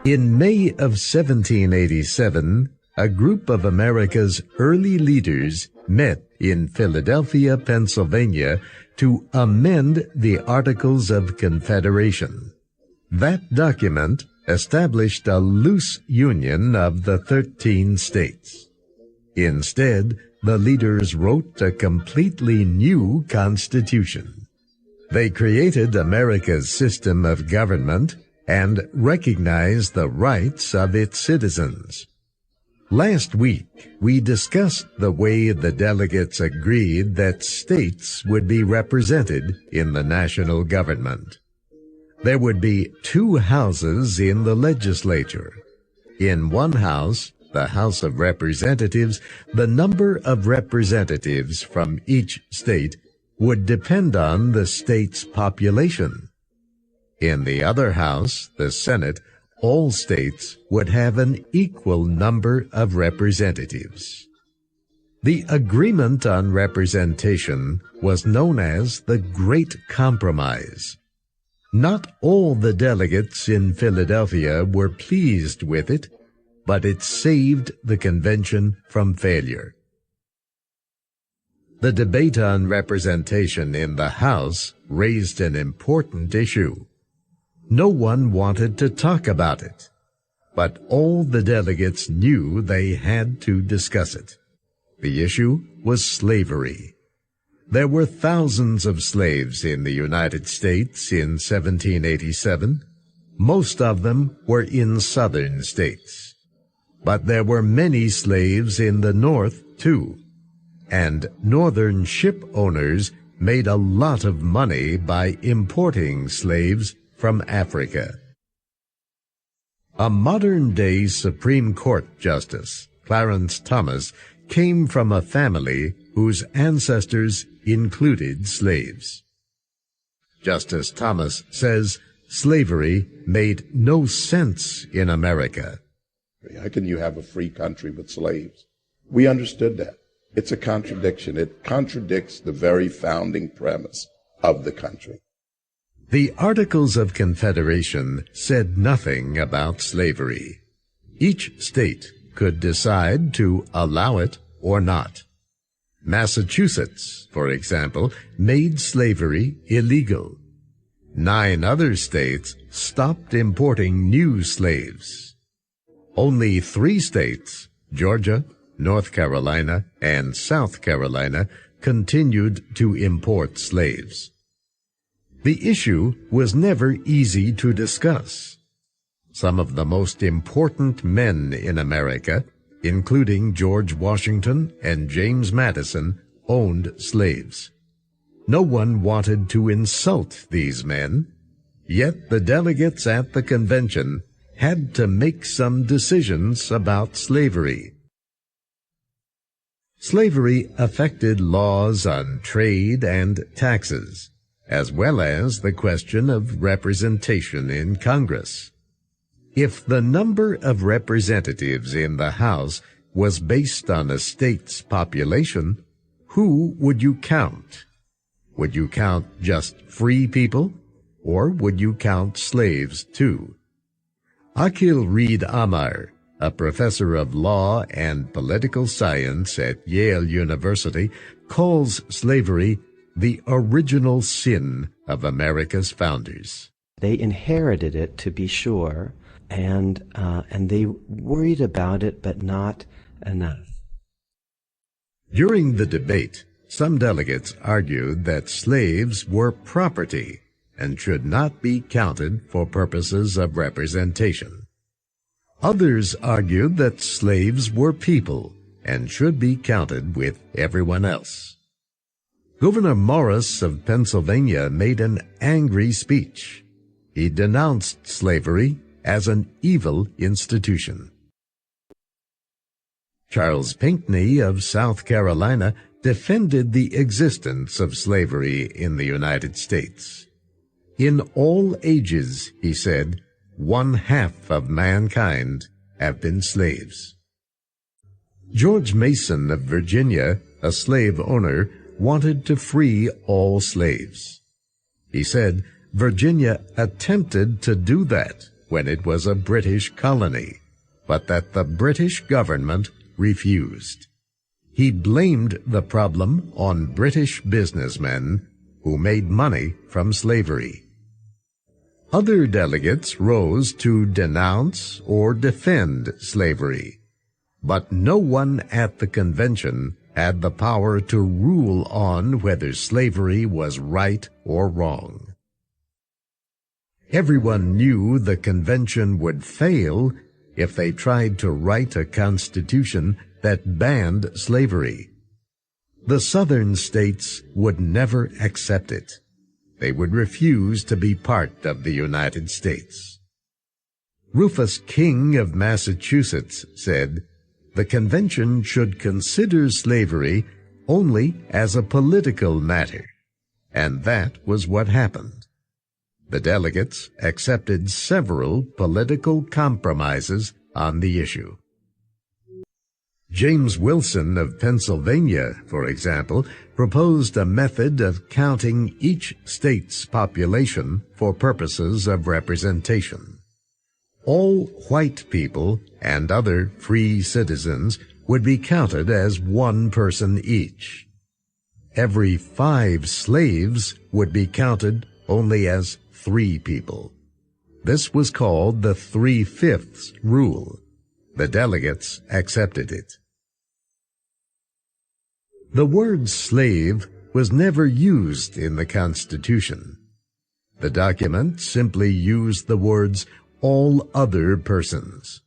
In May of 1787, a group of America's early leaders met in Philadelphia, Pennsylvania, to amend the Articles of Confederation. That document established a loose union of the 13 states. Instead, the leaders wrote a completely new constitution. They created America's system of government and recognized the rights of its citizens. Last week, we discussed the way the delegates agreed that states would be represented in the national government. There would be 2 houses in the legislature. In one house, the House of Representatives, the number of representatives from each state would depend on the state's population. In the other house, the Senate, all states would have an equal number of representatives. The agreement on representation was known as the Great Compromise. Not all the delegates in Philadelphia were pleased with it, but it saved the convention from failure. The debate on representation in the House raised an important issue. No one wanted to talk about it, but all the delegates knew they had to discuss it. The issue was slavery. There were thousands of slaves in the United States in 1787. Most of them were in southern states. But there were many slaves in the North, too, and northern ship owners made a lot of money by importing slaves from Africa. A modern-day Supreme Court Justice, Clarence Thomas, came from a family whose ancestors included slaves. Justice Thomas says slavery made no sense in America. How can you have a free country with slaves? We understood that. It's a contradiction. It contradicts the very founding premise of the country. The Articles of Confederation said nothing about slavery. Each state could decide to allow it or not. Massachusetts, for example, made slavery illegal. 9 other states stopped importing new slaves. Only 3 states, Georgia, North Carolina, and South Carolina, continued to import slaves. The issue was never easy to discuss. Some of the most important men in America, including George Washington and James Madison, owned slaves. No one wanted to insult these men, yet the delegates at the convention had to make some decisions about slavery. Slavery affected laws on trade and taxes, as well as the question of representation in Congress. If the number of representatives in the House was based on a state's population, who would you count? Would you count just free people, or would you count slaves too? Akil Reed Amar, a professor of law and political science at Yale University, calls slavery the original sin of America's founders. They inherited it, to be sure, and they worried about it, but not enough. During the debate, some delegates argued that slaves were property and should not be counted for purposes of representation. Others argued that slaves were people and should be counted with everyone else. Gouverneur Morris of Pennsylvania made an angry speech. He denounced slavery as an evil institution. Charles Pinckney of South Carolina defended the existence of slavery in the United States. In all ages, he said, 1/2 of mankind have been slaves. George Mason of Virginia, a slave owner, wanted to free all slaves. He said Virginia attempted to do that when it was a British colony, but that the British government refused. He blamed the problem on British businessmen who made money from slavery. Other delegates rose to denounce or defend slavery, but no one at the convention had the power to rule on whether slavery was right or wrong. Everyone knew the convention would fail if they tried to write a constitution that banned slavery. The southern states would never accept it. They would refuse to be part of the United States. Rufus King of Massachusetts said, "The convention should consider slavery only as a political matter," and that was what happened. The delegates accepted several political compromises on the issue. James Wilson of Pennsylvania, for example, proposed a method of counting each state's population for purposes of representation. All white people and other free citizens would be counted as one person each. Every 5 slaves would be counted only as 3 people. This was called the Three-Fifths Rule. The delegates accepted it. The word slave was never used in the Constitution. The document simply used the words all other persons.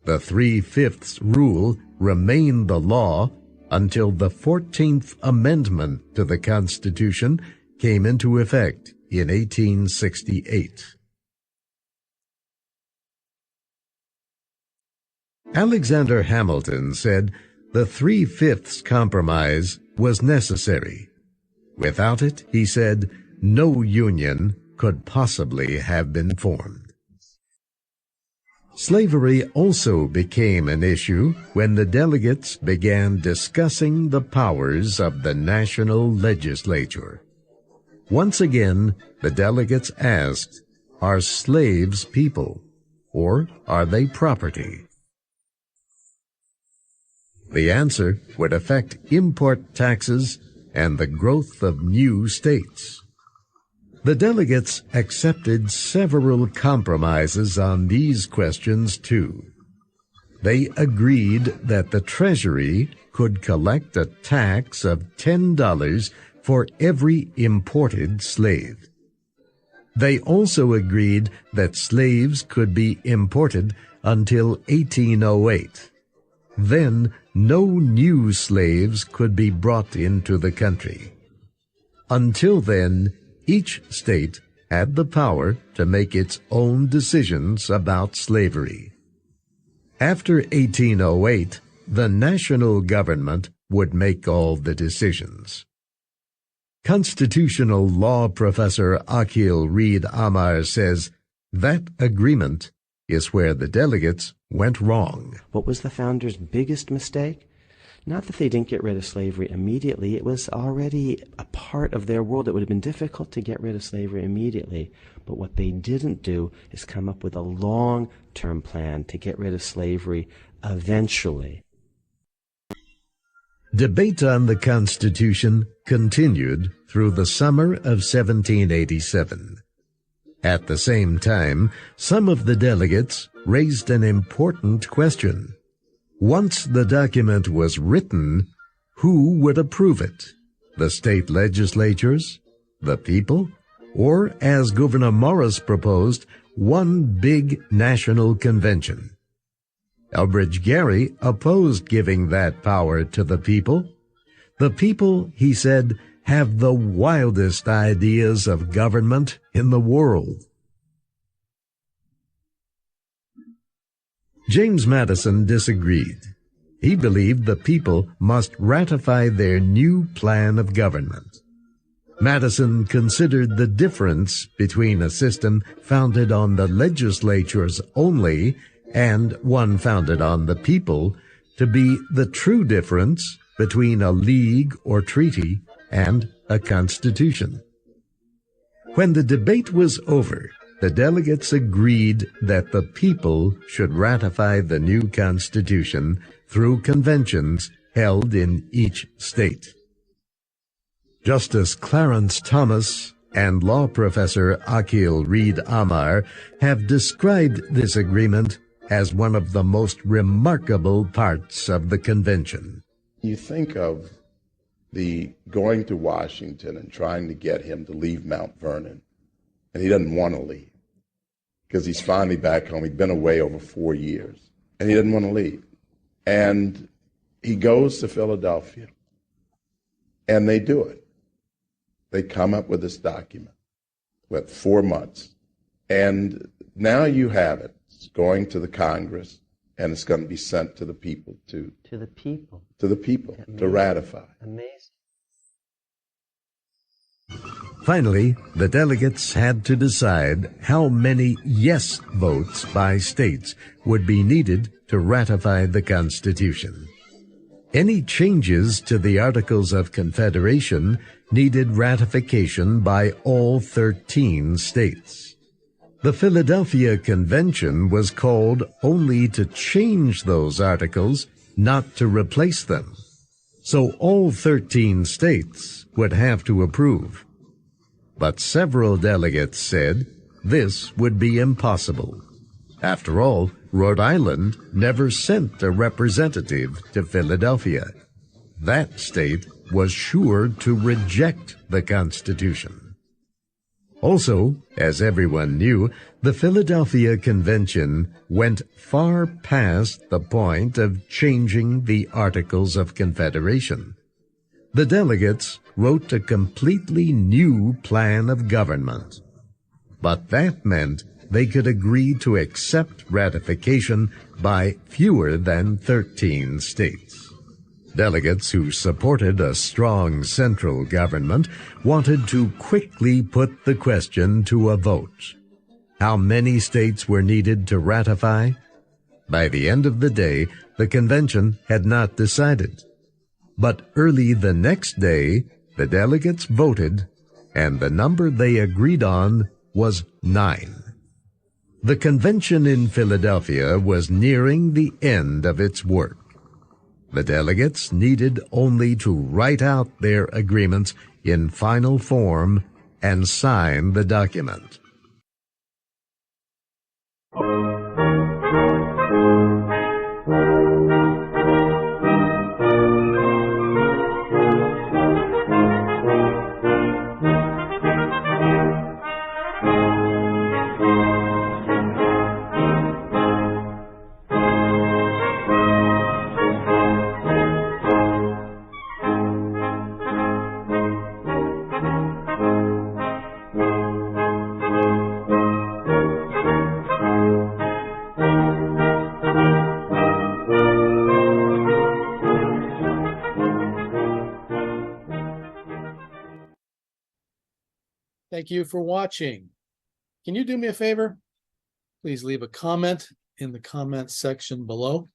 The Three-Fifths Rule remained the law until the 14th Amendment to the Constitution came into effect in 1868. Alexander Hamilton said the Three-Fifths Compromise was necessary. Without it, he said, no union could possibly have been formed. Slavery also became an issue when the delegates began discussing the powers of the national legislature. Once again, the delegates asked, are slaves people, or are they property? The answer would affect import taxes and the growth of new states. The delegates accepted several compromises on these questions, too. They agreed that the Treasury could collect a tax of $10 for every imported slave. They also agreed that slaves could be imported until 1808. Then, no new slaves could be brought into the country. Until then, each state had the power to make its own decisions about slavery. After 1808, the national government would make all the decisions. Constitutional law professor Akhil Reed Amar says that agreement is where the delegates went wrong. What was the founders' biggest mistake? Not that they didn't get rid of slavery immediately. It was already a part of their world. It would have been difficult to get rid of slavery immediately. But what they didn't do is come up with a long-term plan to get rid of slavery eventually. Debate on the Constitution continued through the summer of 1787. At the same time, some of the delegates raised an important question. Once the document was written, who would approve it? The state legislatures? The people? Or, as Gouverneur Morris proposed, one big national convention? Elbridge Gerry opposed giving that power to the people. The people, he said, have the wildest ideas of government in the world. James Madison disagreed. He believed the people must ratify their new plan of government. Madison considered the difference between a system founded on the legislatures only and one founded on the people to be the true difference between a league or treaty and a constitution. When the debate was over, the delegates agreed that the people should ratify the new constitution through conventions held in each state. Justice Clarence Thomas and law professor Akil Reed Amar have described this agreement as one of the most remarkable parts of the convention. You think of the going to Washington and trying to get him to leave Mount Vernon, and he doesn't want to leave because he's finally back home. He'd been away over 4 years, and he doesn't want to leave. And he goes to Philadelphia, and they do it. They come up with this document with 4 months, and now you have it. It's going to the Congress, and it's going to be sent to the people to the people. To the people Amazing. To ratify. Amazing. Finally, the delegates had to decide how many yes votes by states would be needed to ratify the Constitution. Any changes to the Articles of Confederation needed ratification by all 13 states. The Philadelphia Convention was called only to change those articles, not to replace them. So all 13 states would have to approve. But several delegates said this would be impossible. After all, Rhode Island never sent a representative to Philadelphia. That state was sure to reject the Constitution. Also, as everyone knew, the Philadelphia Convention went far past the point of changing the Articles of Confederation. The delegates wrote a completely new plan of government. But that meant they could agree to accept ratification by fewer than 13 states. Delegates who supported a strong central government wanted to quickly put the question to a vote. How many states were needed to ratify? By the end of the day, the convention had not decided. But early the next day, the delegates voted, and the number they agreed on was 9. The convention in Philadelphia was nearing the end of its work. The delegates needed only to write out their agreements in final form and sign the document. Thank you for watching. Can you do me a favor? Please leave a comment in the comment section below.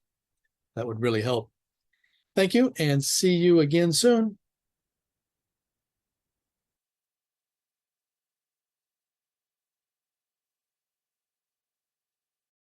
That would really help. Thank you, and see you again soon.